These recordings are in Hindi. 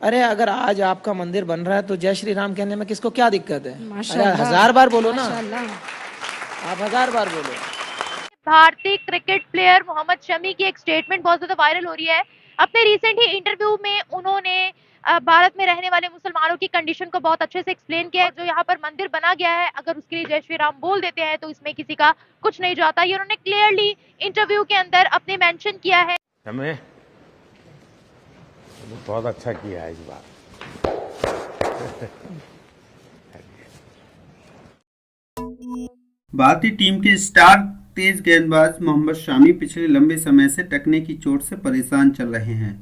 अरे अगर आज आपका मंदिर बन रहा है तो जय श्री राम कहने में किसको क्या दिक्कत है? अरे माशाल्लाह, 1000 बार बोलो ना, माशाल्लाह। आप 1000 बार बोलो। भारतीय क्रिकेट प्लेयर मोहम्मद शमी की एक स्टेटमेंट बहुत ज्यादा वायरल हो रही है। अपने रिसेंट ही इंटरव्यू में उन्होंने भारत में रहने वाले मुसलमानों की कंडीशन को बहुत अच्छे से एक्सप्लेन किया है। जो यहाँ पर मंदिर बना गया है, अगर उसके लिए जय श्री राम बोल देते हैं तो इसमें किसी का कुछ नहीं जाता। ये उन्होंने क्लियरली इंटरव्यू के अंदर अपने मेंशन किया है। हमें बहुत अच्छा किया है इस बार। भारतीय टीम के स्टार तेज गेंदबाज मोहम्मद शामी पिछले लंबे समय से टखने की चोट से परेशान चल रहे हैं।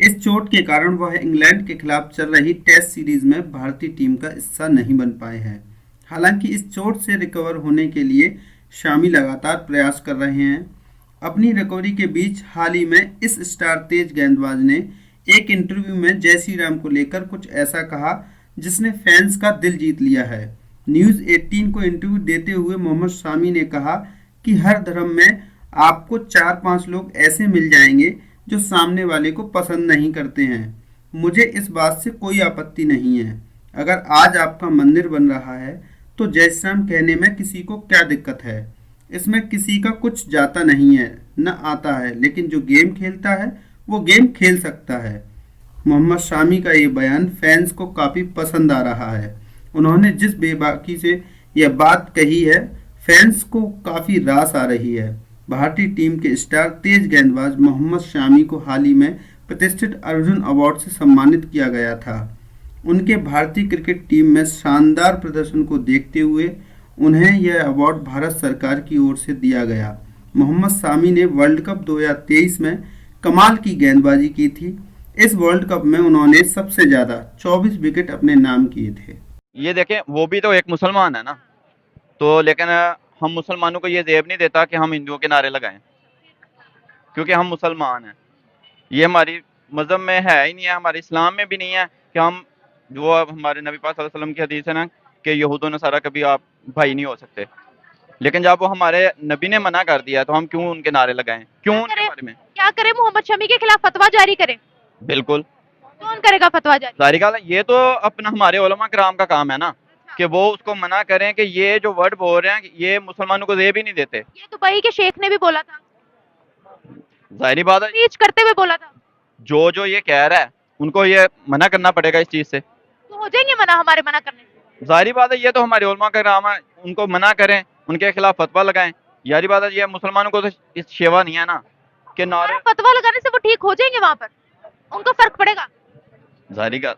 इस चोट के कारण वह इंग्लैंड के खिलाफ चल रही टेस्ट सीरीज में भारतीय टीम का हिस्सा नहीं बन पाए हैं। हालांकि इस चोट से रिकवर होने के लिए शामी लगातार प्रयास कर रहे हैं। अपनी रिकवरी के बीच हाल ही में इस स्टार तेज गेंदबाज ने एक इंटरव्यू में जय श्री राम को लेकर कुछ ऐसा कहा जिसने फैंस का दिल जीत लिया है। न्यूज़ 18 को इंटरव्यू देते हुए मोहम्मद शामी ने कहा कि हर धर्म में आपको 4-5 लोग ऐसे मिल जाएंगे जो सामने वाले को पसंद नहीं करते हैं। मुझे इस बात से कोई आपत्ति नहीं है। अगर आज आपका मंदिर बन रहा है तो जय श्री राम कहने में किसी को क्या दिक्कत है? इसमें किसी का कुछ जाता नहीं है न आता है, लेकिन जो गेम खेलता है वो गेम खेल सकता है। मोहम्मद शामी का ये बयान फैंस को काफ़ी पसंद आ रहा है। उन्होंने जिस बेबाकी से यह बात कही है, फैंस को काफ़ी रास आ रही है। भारतीय टीम के स्टार तेज गेंदबाज मोहम्मद शामी को हाल ही में प्रतिष्ठित अर्जुन अवार्ड से सम्मानित किया गया था। उनके भारतीय क्रिकेट टीम में शानदार प्रदर्शन को देखते हुए उन्हें यह अवार्ड भारत सरकार की ओर से दिया गया। मोहम्मद शामी ने वर्ल्ड कप 2023 में कमाल की गेंदबाजी की थी। इस वर्ल्ड कप में उन्होंने सबसे ज़्यादा 24 विकेट अपने नाम किए थे। ये देखें, वो भी तो एक मुसलमान है ना, तो लेकिन हम मुसलमानों को ये ज़ेब नहीं देता कि हम हिंदुओं के नारे लगाएं, क्योंकि हम मुसलमान हैं। ये हमारी मज़हब में है ही नहीं है, हमारे इस्लाम में भी नहीं है कि हम, जो हमारे नबी पाक सल्लल्लाहु अलैहि वसल्लम की हदीस है ना कि यहूद और नसारा कभी आप भाई नहीं हो सकते। लेकिन जब वो हमारे नबी ने मना कर दिया तो हम क्यों उनके नारे लगाएं, क्यों उनके बारे में? क्या करें? मोहम्मद शमी के खिलाफ फतवा जारी करें? बिल्कुल। कौन करेगा फतवा जारी? जारी का ये तो अपना हमारे उलमा कराम का काम है ना कि वो उसको मना करें कि ये जो वर्ड बोल रहे हैं ये मुसलमानों को ज़ेब ही नहीं देते। ये दुबई के शेख ने भी बोला था, जाहिर बात है, स्पीच करते हुए बोला था। जो ये कह रहा है उनको ये मना करना पड़ेगा इस चीज़ से। तो हो जाएंगे मना हमारे मना करने से? जाहिर बात है, ये तो हमारे उलमा का काम है, उनको मना करें, उनके खिलाफ फतवा लगाएं। यारी बात है, ये मुसलमानों को तो इस शेवा नहीं है ना कि नारे। फतवा लगाने से वो ठीक हो जाएंगे? वहाँ पर उनको फर्क पड़ेगा? जाहिर का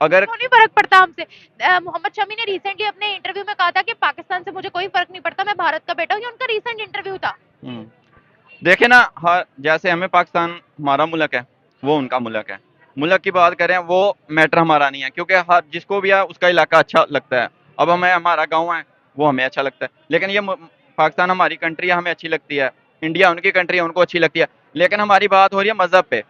अगर क्यों नहीं फर्क पड़ता हमसे? मोहम्मद शमी ने रिसेंटली अपने इंटरव्यू में कहा था कि पाकिस्तान से मुझे कोई फर्क नहीं पड़ता, मैं भारत का बेटा हूँ। ये उनका रिसेंट इंटरव्यू था। देखे ना, हर जैसे हमें पाकिस्तान हमारा मुल्क है, वो उनका मुल्क है। मुल्क की बात करें, वो मैटर हमारा नहीं है, क्योंकि हर जिसको भी है उसका इलाका अच्छा लगता है। अब हमें हमारा गाँव है वो हमें अच्छा लगता है, लेकिन ये पाकिस्तान हमारी कंट्री है, हमें अच्छी लगती है। इंडिया उनकी कंट्री है, उनको अच्छी लगती है। लेकिन हमारी बात हो रही है मज़हब पे,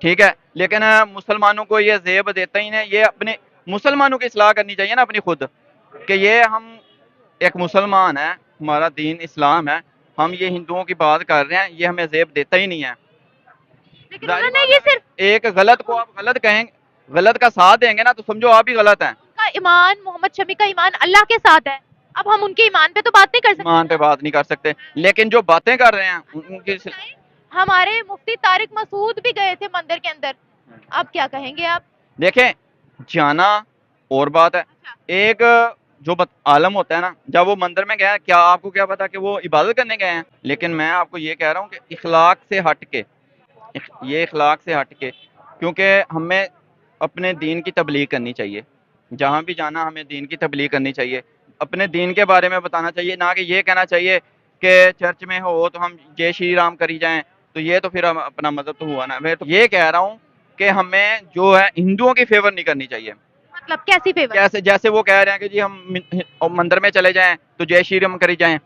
ठीक है। लेकिन मुसलमानों को ये ज़ेब देता ही नहीं। ये अपने मुसलमानों की इस्लाह करनी चाहिए ना अपनी खुद, कि ये हम एक मुसलमान है, हमारा दीन इस्लाम है, हम ये हिंदुओं की बात कर रहे हैं, ये हमें ज़ेब देता ही नहीं है। लेकिन उन्होंने ये सिर्फ एक गलत को आप गलत कहेंगे, गलत का साथ देंगे ना, तो समझो आप ही गलत हैं। उनका ईमान, मोहम्मद शमी का ईमान अल्लाह के साथ है। अब हम उनके ईमान पे तो बात नहीं कर सकते। ईमान पे बात नहीं कर सकते, लेकिन जो बातें कर रहे हैं उनकी। हमारे मुफ्ती तारिक मसूद भी गए थे मंदिर के अंदर, अब क्या कहेंगे आप? देखें, जाना और बात है। एक जो आलम होता है ना, जब वो मंदिर में गया, क्या आपको क्या पता कि वो इबादत करने गए हैं? लेकिन मैं आपको ये कह रहा हूँ कि इखलाक से हट के, ये इखलाक से हट के, क्योंकि हमें अपने दीन की तबलीग करनी चाहिए। जहाँ भी जाना हमें दीन की तबलीग करनी चाहिए, अपने दीन के बारे में बताना चाहिए, ना कि ये कहना चाहिए कि चर्च में हो तो हम जय श्री राम करी जाएं। तो ये तो फिर हम अपना मज़हब तो हुआ ना। मैं तो ये कह रहा हूँ कि हमें जो है हिंदुओं की फेवर नहीं करनी चाहिए। मतलब कैसी फेवर? जैसे वो कह रहे हैं कि जी हम मंदिर में चले जाएं तो जय श्री राम करी जाएं,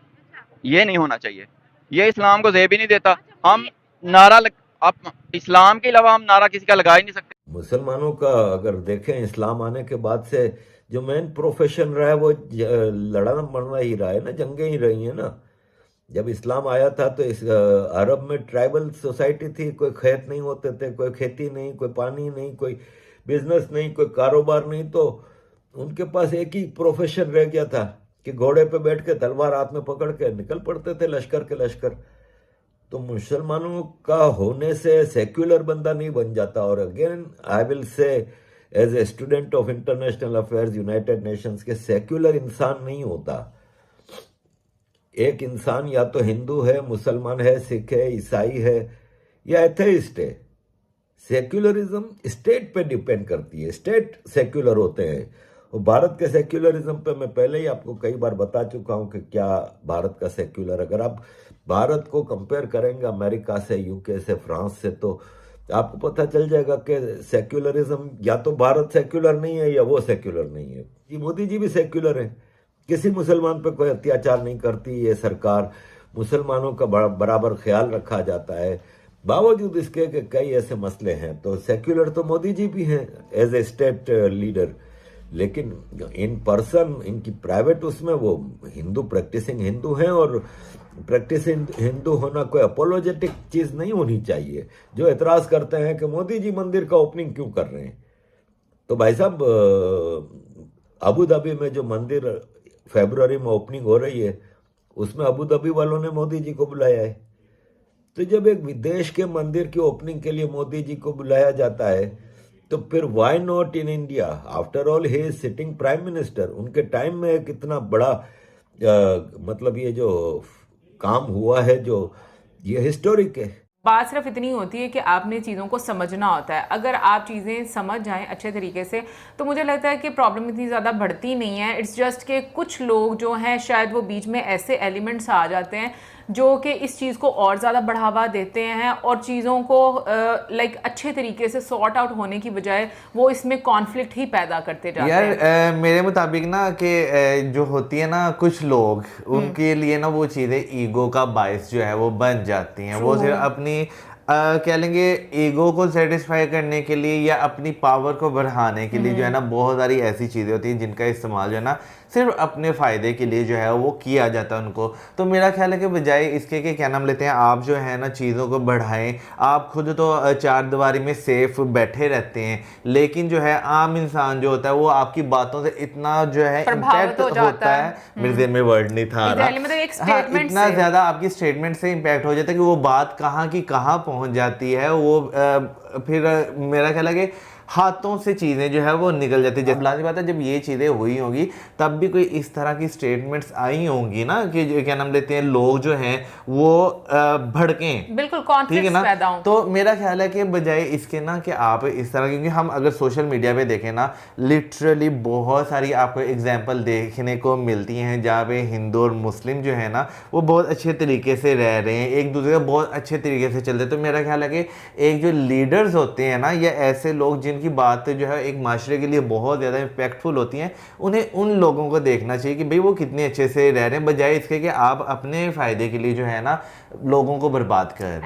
ये नहीं होना चाहिए। ये इस्लाम को ज़ेब ही नहीं देता। हम नारा आप इस्लाम के अलावा हम नारा किसी का लगा ही नहीं सकते। मुसलमानों का अगर देखें, इस्लाम आने के बाद से जो मेन प्रोफेशन रहा है वो लड़ना मरना ही रहा है ना, जंगें ही रही हैं ना। जब इस्लाम आया था तो इस अरब में ट्राइबल सोसाइटी थी, कोई खेत नहीं होते थे, कोई खेती नहीं, कोई पानी नहीं, कोई बिजनेस नहीं, कोई कारोबार नहीं, तो उनके पास एक ही प्रोफेशन रह गया था कि घोड़े पे बैठ के तलवार हाथ में पकड़ के निकल पड़ते थे लश्कर के लश्कर। तो मुसलमानों का होने से सेक्युलर बंदा नहीं बन जाता। और again I will say as a student of international affairs United Nations के, सेक्युलर इंसान नहीं होता। एक इंसान या तो हिंदू है, मुसलमान है, सिख है, ईसाई है या एथेइस्ट है। सेक्युलरिज्म स्टेट पे डिपेंड करती है, स्टेट सेक्युलर होते हैं। और भारत के सेक्युलरिज्म पे मैं पहले ही आपको कई बार बता चुका हूं कि क्या भारत का सेक्युलर, अगर आप भारत को कंपेयर करेंगे अमेरिका से, यूके से, फ्रांस से, तो आपको पता चल जाएगा कि सेक्युलरिज्म, या तो भारत सेक्युलर नहीं है या वो सेक्युलर नहीं है। ये मोदी जी भी सेक्युलर है, किसी मुसलमान पे कोई अत्याचार नहीं करती ये सरकार, मुसलमानों का बराबर ख्याल रखा जाता है। बावजूद इसके कि कई ऐसे मसले हैं, तो सेक्युलर तो मोदी जी भी हैं एज ए स्टेट लीडर, लेकिन इन पर्सन, इनकी प्राइवेट उसमें वो हिंदू, प्रैक्टिसिंग हिंदू हैं। और प्रैक्टिसिंग हिंदू होना कोई अपोलोजेटिक चीज नहीं होनी चाहिए। जो एतराज करते हैं कि मोदी जी मंदिर का ओपनिंग क्यों कर रहे हैं, तो भाई साहब अबू धाबी में जो मंदिर फरवरी में ओपनिंग हो रही है, उसमें अबू धाबी वालों ने मोदी जी को बुलाया है। तो जब एक विदेश के मंदिर की ओपनिंग के लिए मोदी जी को बुलाया जाता है, तो फिर why not in India? After all he is sitting prime minister. उनके टाइम में कितना बड़ा मतलब ये जो काम हुआ है, जो ये हिस्टोरिक है। बात सिर्फ इतनी होती है कि आपने चीज़ों को समझना होता है। अगर आप चीज़ें समझ जाएं अच्छे तरीके से, तो मुझे लगता है कि प्रॉब्लम इतनी ज़्यादा बढ़ती नहीं है। इट्स जस्ट कि कुछ लोग जो हैं, शायद वो बीच में ऐसे एलिमेंट्स आ जाते हैं जो कि इस चीज़ को और ज़्यादा बढ़ावा देते हैं, और चीज़ों को अच्छे तरीके से सॉर्ट आउट होने की बजाय वो इसमें कॉन्फ्लिक्ट ही पैदा करते जाते हैं। यार मेरे मुताबिक ना कि जो होती है ना, कुछ लोग उनके लिए ना वो चीज़ें ईगो का बायस जो है वो बन जाती हैं। वो सिर्फ अपनी कह लेंगे ईगो को सेटिस्फाई करने के लिए या अपनी पावर को बढ़ाने के लिए जो है ना, बहुत सारी ऐसी चीज़ें होती हैं जिनका इस्तेमाल जो है ना सिर्फ अपने फ़ायदे के लिए जो है वो किया जाता है उनको। तो मेरा ख्याल है कि बजाय इसके कि क्या नाम लेते हैं, आप जो है ना चीज़ों को बढ़ाएं। आप खुद तो चार दीवारी में सेफ बैठे रहते हैं, लेकिन जो है आम इंसान जो होता है वो आपकी बातों से इतना जो है इम्पैक्ट होता है। मेरे दिल में वर्ड नहीं था आ रहा, हाँ, इतना ज़्यादा आपकी स्टेटमेंट से इम्पैक्ट हो जाता है कि वो बात कहाँ की कहाँ पहुँच जाती है। वो फिर मेरा ख्याल है कि हाथों से चीज़ें जो है वो निकल जाती है। जब लाज़मी बात है, जब ये चीज़ें हुई होंगी तब भी कोई इस तरह की स्टेटमेंट्स आई होंगी ना कि जो क्या नाम लेते हैं, लोग जो हैं वो भड़कें, बिल्कुल ठीक है ना। पैदा हों। तो मेरा ख्याल है कि बजाय इसके ना कि आप इस तरह, क्योंकि हम अगर सोशल मीडिया पे देखें ना, लिटरली बहुत सारी आपको एग्जाम्पल देखने को मिलती हैं जहाँ पे हिंदू और मुस्लिम जो है ना वो बहुत अच्छे तरीके से रह रहे हैं, एक दूसरे का बहुत अच्छे तरीके से चलते हैं। तो मेरा ख्याल है कि एक जो लीडर्स होते हैं ना, या ऐसे लोग जिनकी बातें जो है एक माशरे के लिए बहुत ज़्यादा इम्पैक्टफुल होती हैं, उन्हें उन लोगों को देखना चाहिए कि भाई वो कितने अच्छे से रह रहे हैं, बजाय इसके कि आप अपने फ़ायदे के लिए जो है ना लोगों को बर्बाद कर रहे हैं।